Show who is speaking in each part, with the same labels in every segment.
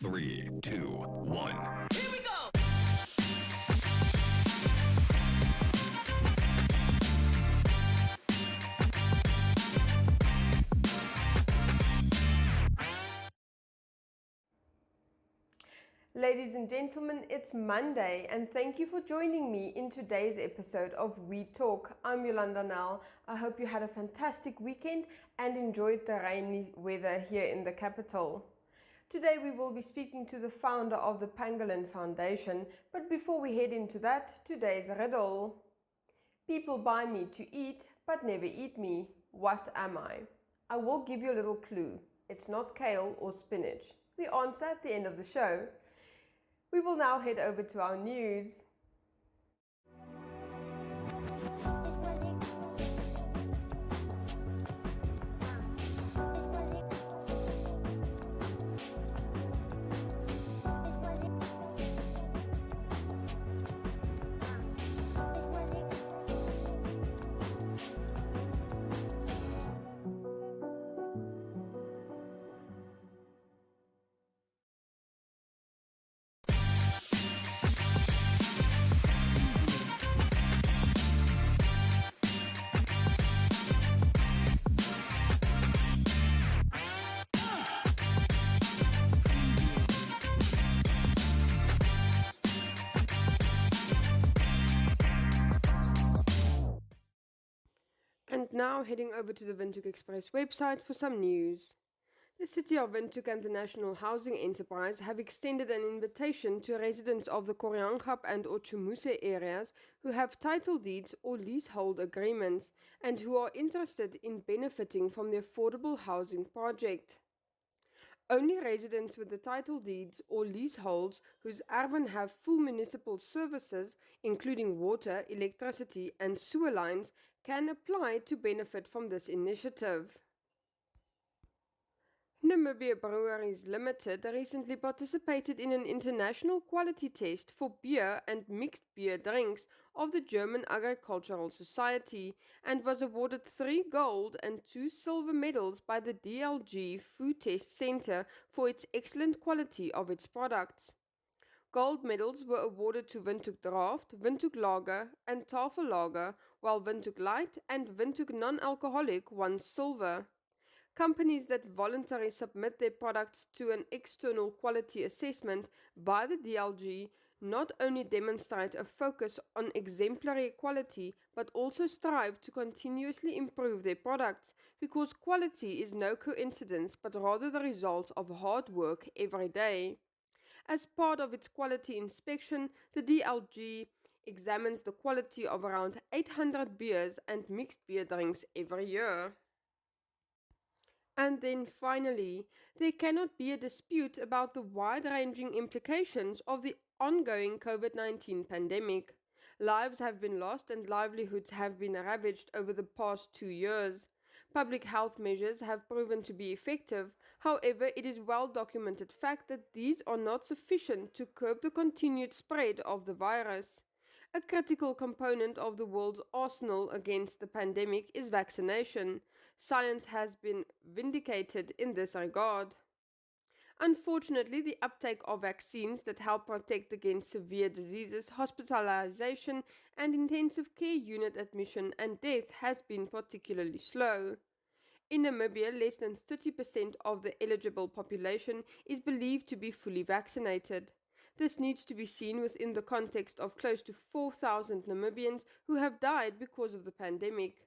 Speaker 1: 3, 2, 1.
Speaker 2: Here we go!
Speaker 3: Ladies and gentlemen, it's Monday and thank you for joining me in today's episode of We Talk. I'm Yolanda Nell. I hope you had a fantastic weekend and enjoyed the rainy weather here in the capital. Today we will be speaking to the founder of the Pangolin Foundation, but before we head into that, today's riddle. People buy me to eat but never eat me. What am I? I will give you a little clue. It's not kale or spinach. The answer at the end of the show. We will now head over to our news. And now heading over to the Windhoek Express website for some news. The City of Windhoek and the National Housing Enterprise have extended an invitation to residents of the Koreangap and Ochumuse areas who have title deeds or leasehold agreements and who are interested in benefiting from the affordable housing project. Only residents with the title deeds or leaseholds whose erven have full municipal services, including water, electricity, and sewer lines, can apply to benefit from this initiative. Namibia Breweries Limited recently participated in an international quality test for beer and mixed beer drinks of the German Agricultural Society and was awarded 3 gold and 2 silver medals by the DLG Food Test Center for its excellent quality of its products. Gold medals were awarded to Windhoek Draft, Windhoek Lager and Tafel Lager, while Windhoek Light and Windhoek Non-Alcoholic won silver. Companies that voluntarily submit their products to an external quality assessment by the DLG not only demonstrate a focus on exemplary quality but also strive to continuously improve their products because quality is no coincidence but rather the result of hard work every day. As part of its quality inspection, the DLG examines the quality of around 800 beers and mixed beer drinks every year. And then finally, there cannot be a dispute about the wide-ranging implications of the ongoing COVID-19 pandemic. Lives have been lost and livelihoods have been ravaged over the past 2 years. Public health measures have proven to be effective. However, it is well documented fact that these are not sufficient to curb the continued spread of the virus. A critical component of the world's arsenal against the pandemic is vaccination. Science has been vindicated in this regard. Unfortunately, the uptake of vaccines that help protect against severe diseases, hospitalization, and intensive care unit admission and death has been particularly slow. In Namibia, less than 30% of the eligible population is believed to be fully vaccinated. This needs to be seen within the context of close to 4,000 Namibians who have died because of the pandemic.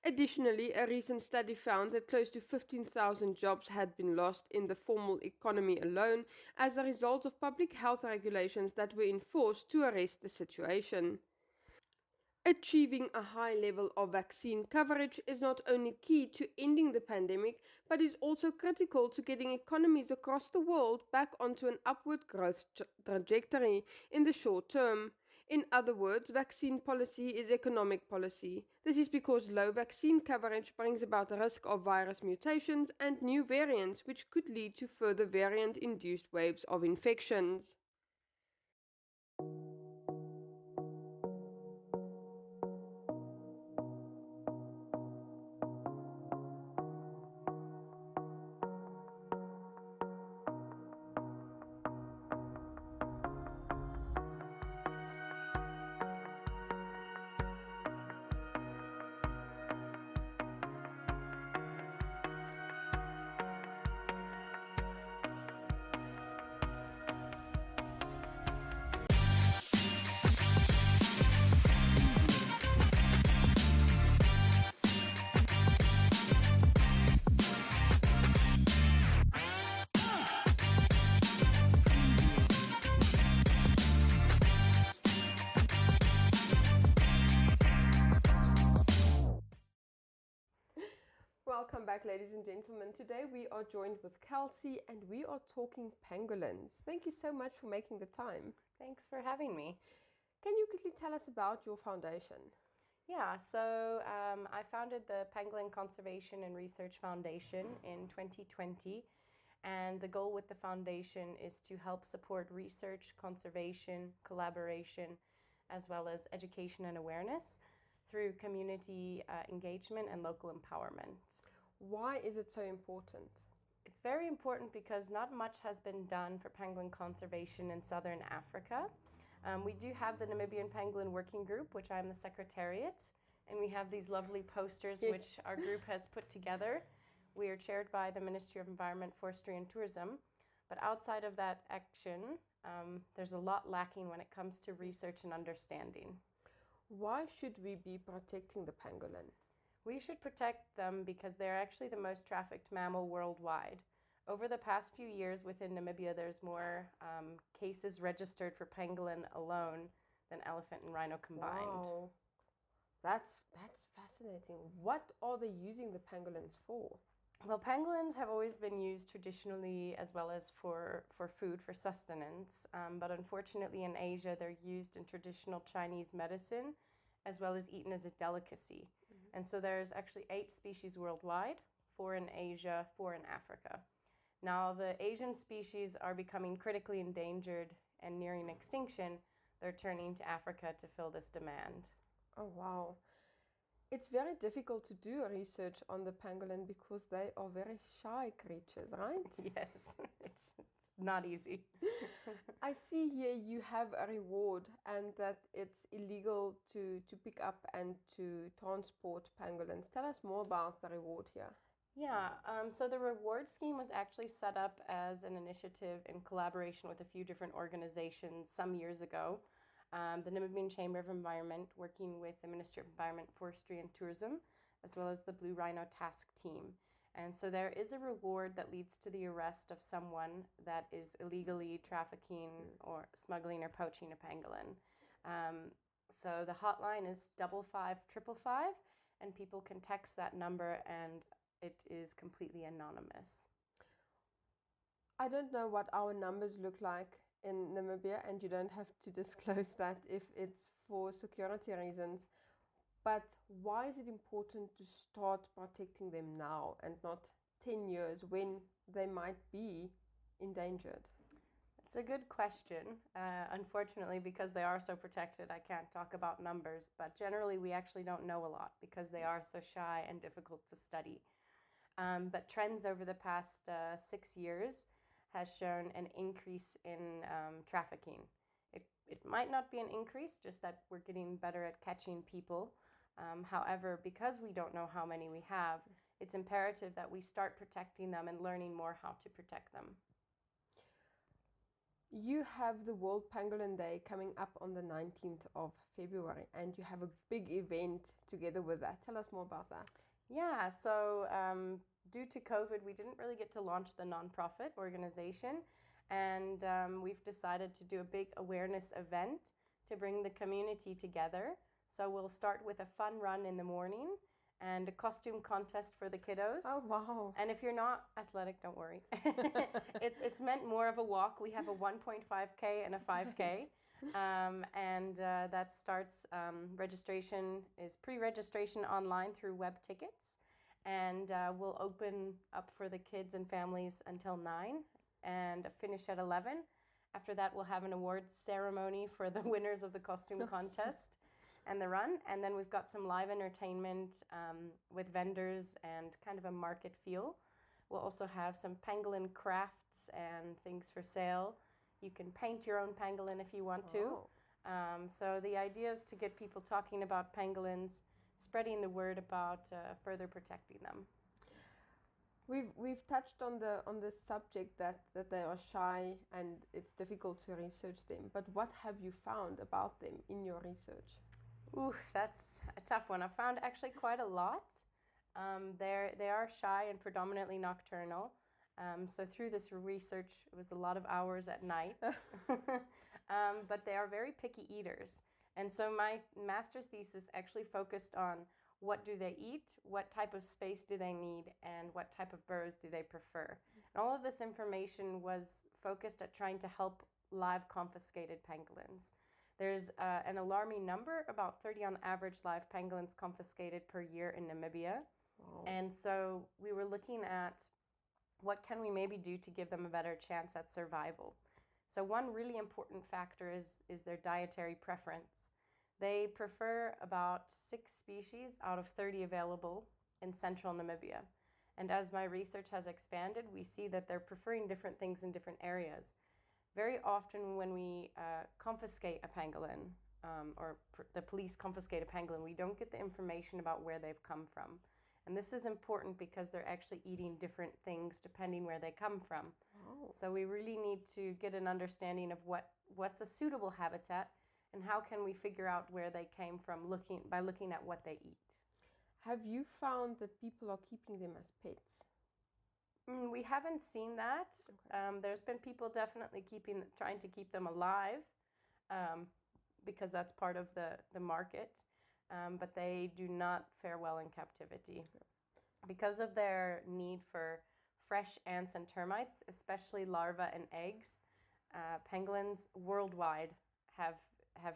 Speaker 3: Additionally, a recent study found that close to 15,000 jobs had been lost in the formal economy alone as a result of public health regulations that were enforced to arrest the situation. Achieving a high level of vaccine coverage is not only key to ending the pandemic, but is also critical to getting economies across the world back onto an upward growth trajectory in the short term. In other words, vaccine policy is economic policy. This is because low vaccine coverage brings about a risk of virus mutations and new variants, which could lead to further variant-induced waves of infections. welcome back, ladies and gentlemen. Today we are joined with Kelsey and we are talking pangolins. Thank you so much for making the time.
Speaker 2: Thanks for having me.
Speaker 3: Can you quickly tell us about your foundation?
Speaker 2: Yeah, so I founded the Pangolin Conservation and Research Foundation in 2020, and the goal with the foundation is to help support research, conservation, collaboration, as well as education and awareness through community engagement and local empowerment.
Speaker 3: Why is it so important?
Speaker 2: It's very important because not much has been done for pangolin conservation in southern Africa. We do have the Namibian Pangolin Working Group, which I'm the secretariat, and we have these lovely posters which our group has put together. We are chaired by the Ministry of Environment, Forestry and Tourism, but outside of that action, there's a lot lacking when it comes to research and understanding.
Speaker 3: Why should we be protecting the pangolin?
Speaker 2: We should protect them because they're actually the most trafficked mammal worldwide. Over the past few years within Namibia, there's more cases registered for pangolin alone than elephant and rhino combined.
Speaker 3: Wow, that's fascinating. What are they using the pangolins for?
Speaker 2: Well, pangolins have always been used traditionally as well as for food, for sustenance. But unfortunately in Asia, they're used in traditional Chinese medicine as well as eaten as a delicacy. Mm-hmm. And so there's actually 8 species worldwide, 4 in Asia, 4 in Africa. Now, the Asian species are becoming critically endangered and nearing extinction. They're turning to Africa to fill this demand.
Speaker 3: Oh, wow. It's very difficult to do research on the pangolin because they are very shy creatures, right?
Speaker 2: Yes, it's not easy.
Speaker 3: I see here you have a reward and that it's illegal to pick up and to transport pangolins. Tell us more about the reward here.
Speaker 2: Yeah, so the reward scheme was actually set up as an initiative in collaboration with a few different organizations some years ago. The Namibian Chamber of Environment, working with the Ministry of Environment, Forestry and Tourism, as well as the Blue Rhino Task Team. And so there is a reward that leads to the arrest of someone that is illegally trafficking or smuggling or poaching a pangolin. So the hotline is 55555, and people can text that number and it is completely anonymous.
Speaker 3: I don't know what our numbers look like in Namibia, and you don't have to disclose that if it's for security reasons. But why is it important to start protecting them now and not 10 years when they might be endangered?
Speaker 2: It's a good question. Unfortunately, because they are so protected, I can't talk about numbers, but generally we actually don't know a lot because they are so shy and difficult to study. But trends over the past 6 years has shown an increase in trafficking. It might not be an increase, just that we're getting better at catching people. However, because we don't know how many we have, it's imperative that we start protecting them and learning more how to protect them.
Speaker 3: You have the World Pangolin Day coming up on the 19th of February, and you have a big event together with that. Tell us more about that.
Speaker 2: Yeah, so due to COVID, we didn't really get to launch the nonprofit organization, and we've decided to do a big awareness event to bring the community together. So we'll start with a fun run in the morning and a costume contest for the kiddos.
Speaker 3: Oh, wow.
Speaker 2: And if you're not athletic, don't worry. It's meant more of a walk. We have a 1.5K and a 5K. That starts, registration is pre-registration online through web tickets, and we'll open up for the kids and families until 9 and finish at 11. After that, we'll have an awards ceremony for the winners of the costume contest and the run, and then we've got some live entertainment with vendors and kind of a market feel. We'll also have some pangolin crafts and things for sale. You can paint your own pangolin if you want to. So the idea is to get people talking about pangolins, spreading the word about further protecting them.
Speaker 3: We've touched on the subject that they are shy and it's difficult to research them. But what have you found about them in your research?
Speaker 2: Ooh, that's a tough one. I've found actually quite a lot. They are shy and predominantly nocturnal. So through this research, it was a lot of hours at night. But they are very picky eaters. And so my master's thesis actually focused on what do they eat, what type of space do they need, and what type of birds do they prefer. And all of this information was focused at trying to help live confiscated pangolins. There's an alarming number, about 30 on average live pangolins confiscated per year in Namibia.
Speaker 3: Wow.
Speaker 2: And so we were looking at what can we maybe do to give them a better chance at survival. So one really important factor is their dietary preference. They prefer about 6 species out of 30 available in central Namibia. And as my research has expanded, we see that they're preferring different things in different areas. Very often when we confiscate a pangolin, the police confiscate a pangolin, we don't get the information about where they've come from. And this is important because they're actually eating different things depending where they come from.
Speaker 3: Oh.
Speaker 2: So we really need to get an understanding of what's a suitable habitat and how can we figure out where they came from by looking at what they eat.
Speaker 3: Have you found that people are keeping them as pets?
Speaker 2: We haven't seen that.
Speaker 3: Okay.
Speaker 2: There's been people definitely trying to keep them alive because that's part of the market, but they do not fare well in captivity.
Speaker 3: Okay.
Speaker 2: Because of their need for fresh ants and termites, especially larvae and eggs, pangolins worldwide have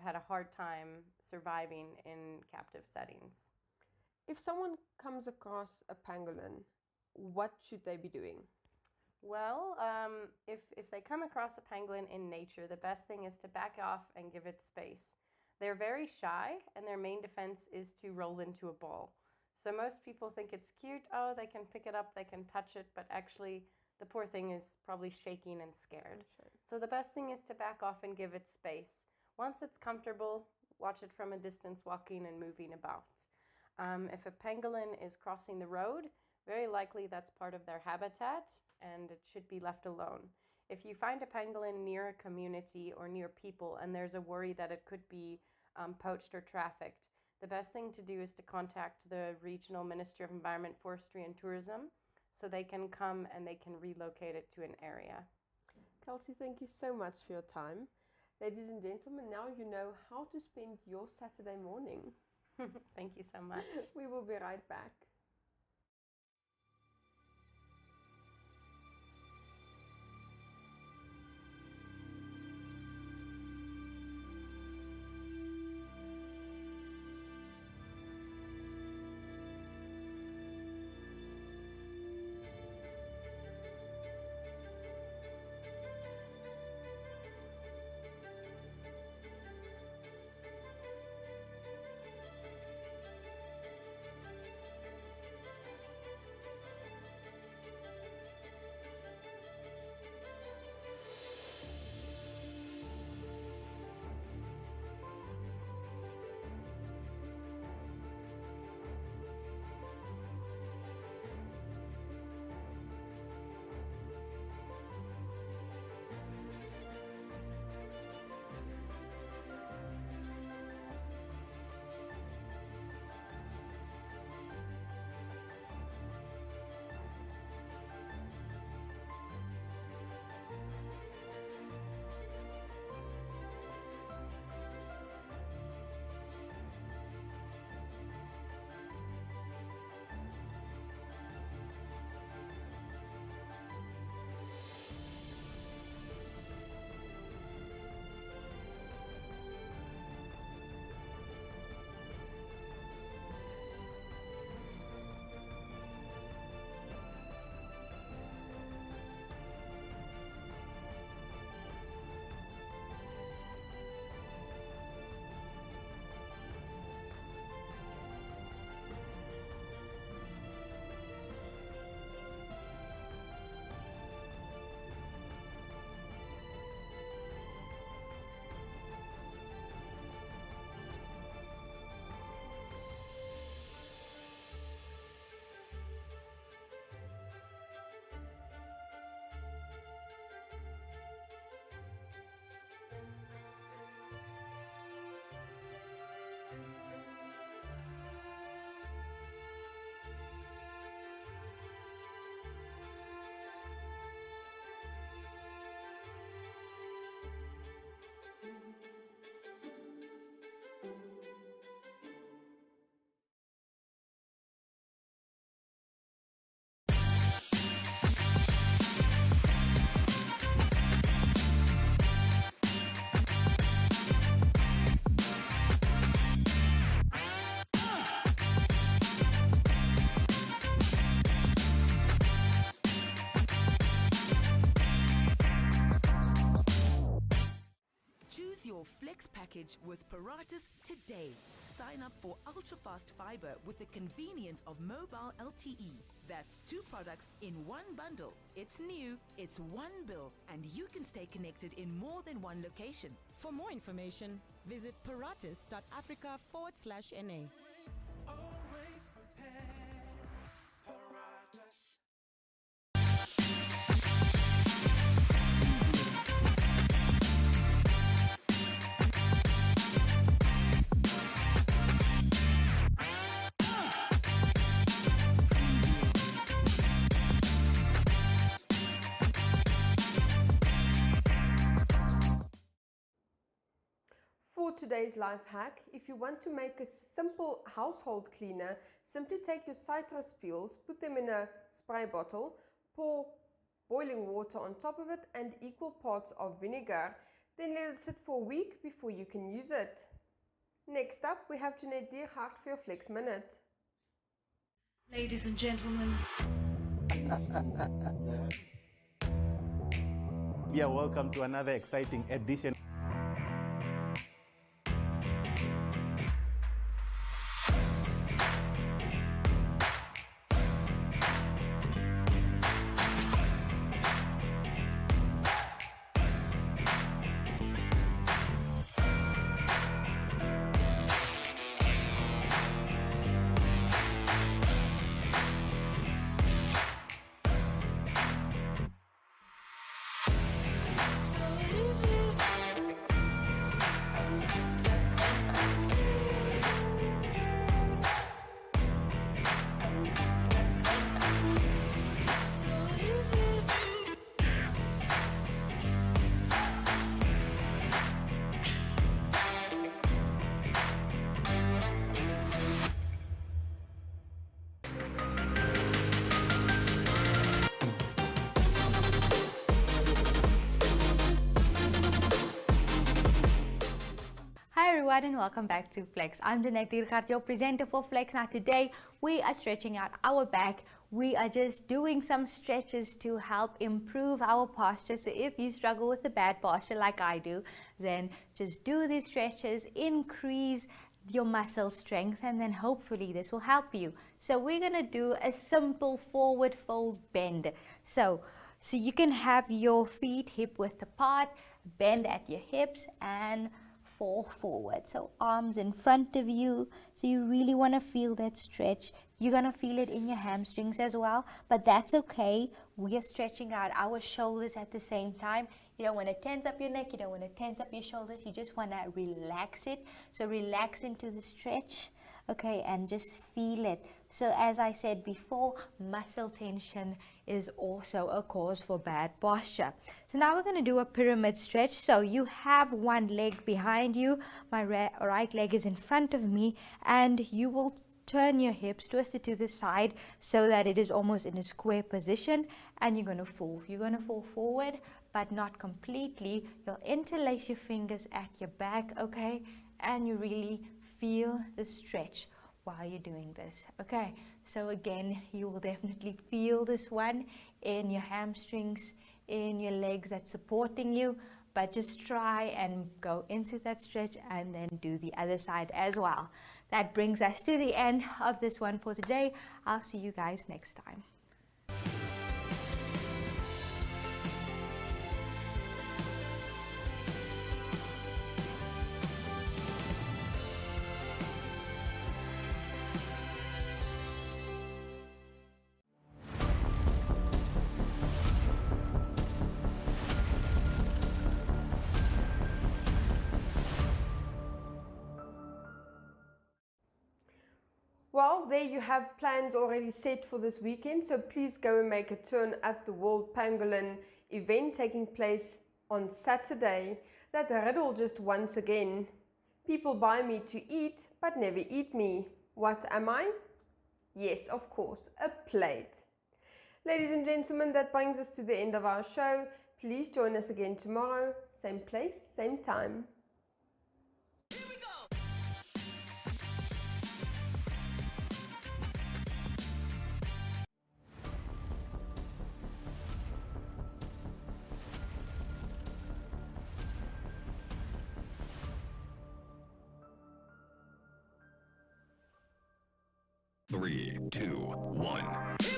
Speaker 2: had a hard time surviving in captive settings.
Speaker 3: If someone comes across a pangolin, what should they be doing?
Speaker 2: Well, if they come across a pangolin in nature, the best thing is to back off and give it space. They're very shy, and their main defense is to roll into a ball. So most people think it's cute. Oh, they can pick it up, they can touch it, but actually the poor thing is probably shaking and scared.
Speaker 3: Sure.
Speaker 2: So the best thing is to back off and give it space. Once it's comfortable, watch it from a distance, walking and moving about. If a pangolin is crossing the road, very likely that's part of their habitat and it should be left alone. If you find a pangolin near a community or near people and there's a worry that it could be poached or trafficked, the best thing to do is to contact the regional Ministry of Environment, Forestry and Tourism so they can come and they can relocate it to an area.
Speaker 3: Kelsey, thank you so much for your time. Ladies and gentlemen, now you know how to spend your Saturday morning.
Speaker 2: Thank you so much.
Speaker 3: We will be right back.
Speaker 4: your Flex package with Paratus today. Sign up for ultra-fast fiber with the convenience of mobile LTE. That's 2 products in one bundle. It's new, it's one bill, and you can stay connected in more than one location.
Speaker 5: For more information, visit paratus.africa/NA.
Speaker 3: For today's life hack, if you want to make a simple household cleaner, simply take your citrus peels, put them in a spray bottle, pour boiling water on top of it and equal parts of vinegar, then let it sit for a week before you can use it. Next up, we have Jeanette Diergaard for your Flex Minute.
Speaker 6: Ladies and gentlemen.
Speaker 7: Yeah, welcome to another exciting edition.
Speaker 8: Hi everyone and welcome back to Flex. I'm Jeanette Diergaard, your presenter for Flex. Now today we are stretching out our back. We are just doing some stretches to help improve our posture. So if you struggle with a bad posture like I do, then just do these stretches, increase your muscle strength, and then hopefully this will help you. So we're going to do a simple forward fold bend. So you can have your feet hip width apart, bend at your hips and fall forward. So arms in front of you. So you really want to feel that stretch. You're going to feel it in your hamstrings as well, but that's okay. We are stretching out our shoulders at the same time. You don't want to tense up your neck. You don't want to tense up your shoulders. You just want to relax it. So relax into the stretch, okay, and just feel it. So as I said before, muscle tension is also a cause for bad posture. So now we're going to do a pyramid stretch. So you have one leg behind you. My right leg is in front of me, and you will turn your hips, twist it to the side so that it is almost in a square position, and you're going to fall. You're going to fall forward, but not completely. You'll interlace your fingers at your back, okay, and you really feel the stretch while you're doing this. Okay, so again, you will definitely feel this one in your hamstrings, in your legs that's supporting you, but just try and go into that stretch and then do the other side as well. That brings us to the end of this one for today. I'll see you guys next time.
Speaker 3: Well, there you have plans already set for this weekend, so please go and make a turn at the World Pangolin event taking place on Saturday. That riddle just once again. People buy me to eat, but never eat me. What am I? Yes, of course, a plate. Ladies and gentlemen, that brings us to the end of our show. Please join us again tomorrow, same place, same time.
Speaker 1: 3, 2, 1.